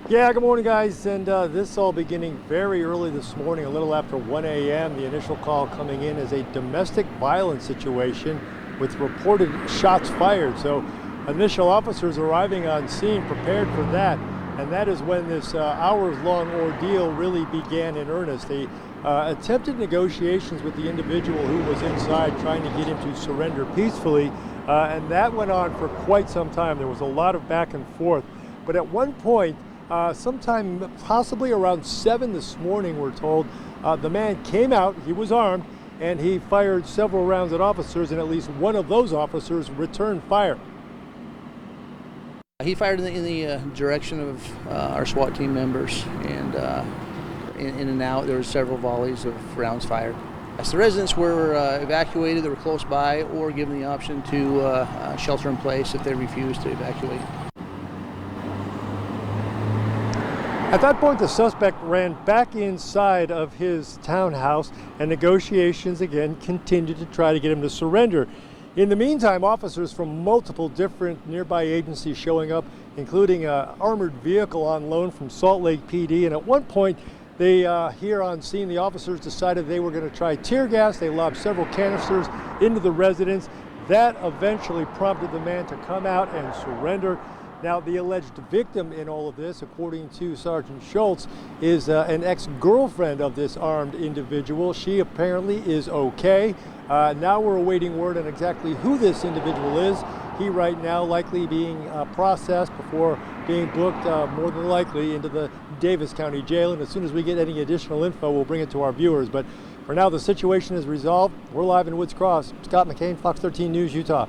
Yeah, good morning, guys. And this all beginning very early this morning, a little after 1 a.m. The initial call coming in is a domestic violence situation with reported shots fired. So initial officers arriving on scene prepared for that. And that is when this hours-long ordeal really began in earnest. They attempted negotiations with the individual who was inside, trying to get him to surrender peacefully. And that went on for quite some time. There was a lot of back and forth. But at one point, sometime possibly around 7 this morning, we're told, the man came out, he was armed, and he fired several rounds at officers, and at least one of those officers returned fire. He fired in the direction of our SWAT team members, and in and out there were several volleys of rounds fired. As the residents were evacuated, they were close by, or given the option to shelter in place if they refused to evacuate. At that point, the suspect ran back inside of his townhouse, and negotiations again continued to try to get him to surrender. In the meantime, officers from multiple different nearby agencies showing up, including an armored vehicle on loan from Salt Lake PD. And at one point, they here on scene, the officers decided they were going to try tear gas. They lobbed several canisters into the residence. That eventually prompted the man to come out and surrender. Now, the alleged victim in all of this, according to Sergeant Schultz, is an ex-girlfriend of this armed individual. She apparently is okay. Now we're awaiting word on exactly who this individual is. He right now likely being processed before being booked more than likely into the Davis County Jail. And as soon as we get any additional info, we'll bring it to our viewers. But for now, the situation is resolved. We're live in Woods Cross. Scott McCain, Fox 13 News, Utah.